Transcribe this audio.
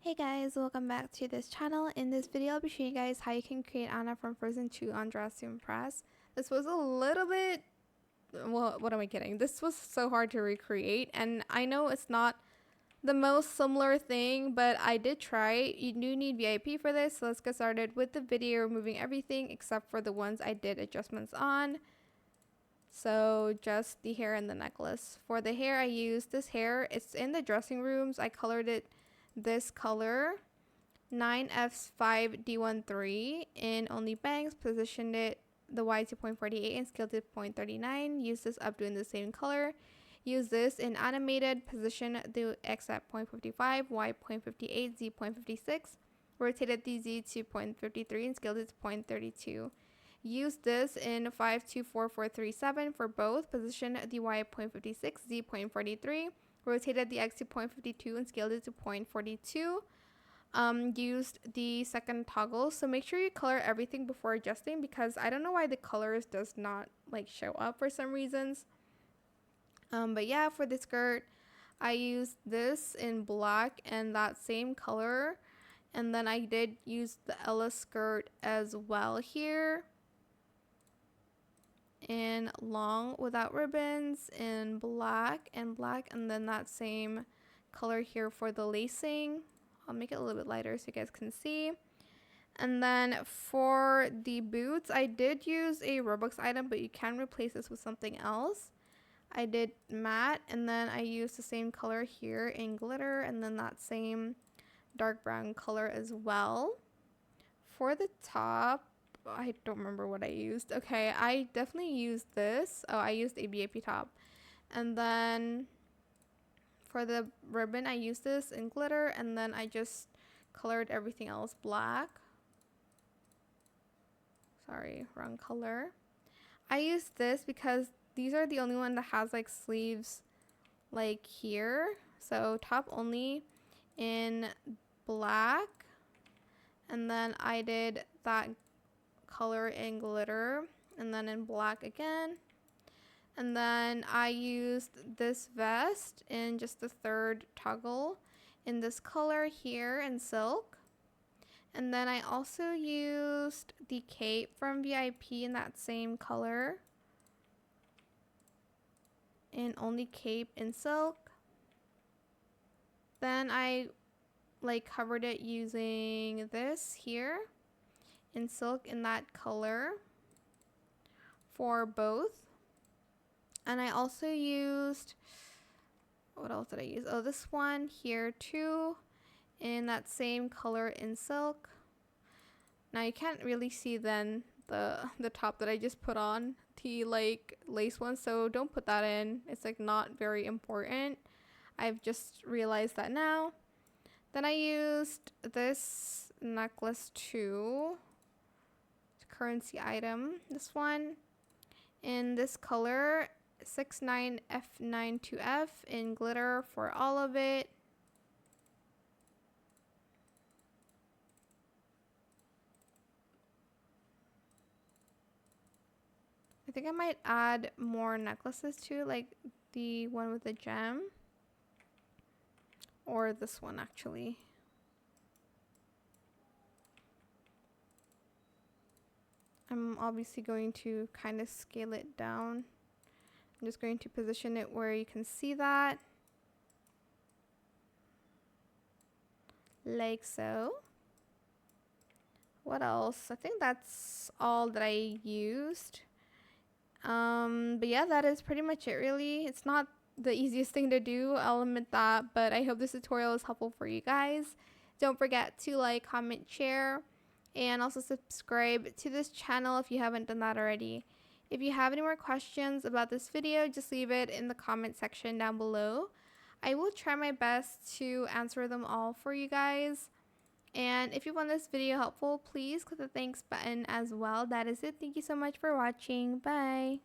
Hey guys, welcome back to this channel. In this video, I'll be showing you guys how you can create Anna from Frozen 2 on Dress to Impress. This was a little bit, well, what am I kidding? This was so hard to recreate, and I know it's not the most similar thing, but I did try. You do need VIP for this, so let's get started with the video, removing everything except for the ones I did adjustments on. So just the hair and the necklace. For the hair, I used this hair. It's in the dressing rooms. I colored it this color 9F5D13 in only bangs, positioned it the Y to 0.48 and scaled to 0.39. Use this up doing the same color. Use this in animated, position the X at 0.55, Y 0.58, Z 0.56. Rotated the Z to 0.53 and scaled it to 0.32. Use this in 524437 for both. Position the Y at 0.56, Z 0.43. Rotated the X to 0.52 and scaled it to 0.42. Used the second toggle, so make sure you color everything before adjusting, because I don't know why the colors does not like show up for some reasons. But yeah, for the skirt, I used this in black and that same color, and then I did use the Ella skirt as well here in long without ribbons in black, and then that same color here for the lacing. I'll make it a little bit lighter so you guys can see. And then for the boots, I did use a Roblox item, but you can replace this with something else. I did matte, and then I used the same color here in glitter, and then that same dark brown color as well. For the top, I don't remember what I used. Okay, I definitely used this. Oh, I used a VIP top. And then for the ribbon, I used this in glitter, and then I just colored everything else black. Sorry, wrong color. I used this because these are the only one that has like sleeves like here. So top only in black. And then I did that color in glitter, and then in black again. And then I used this vest in just the third toggle in this color here in silk. And then I also used the cape from VIP in that same color in only cape in silk. Then I like covered it using this here in silk in that color for both. And I also used, what else did I use? Oh, this one here too in that same color in silk. Now you can't really see then the top that I just put on, the like lace one, so don't put that in. It's like not very important. I've just realized that now. Then I used this necklace too, currency item, this one in this color 69F92F in glitter for all of it. I think I might add more necklaces too, like the one with the gem, or this one actually. I'm obviously going to kind of scale it down. I'm just going to position it where you can see that, like so. What else? I think that's all that I used. But yeah, that is pretty much it really. It's not the easiest thing to do, I'll admit that, but I hope this tutorial is helpful for you guys. Don't forget to like, comment, share, and also subscribe to this channel if you haven't done that already. If you have any more questions about this video, just leave it in the comment section down below. I will try my best to answer them all for you guys. And if you found this video helpful, please click the thanks button as well. That is it. Thank you so much for watching. Bye.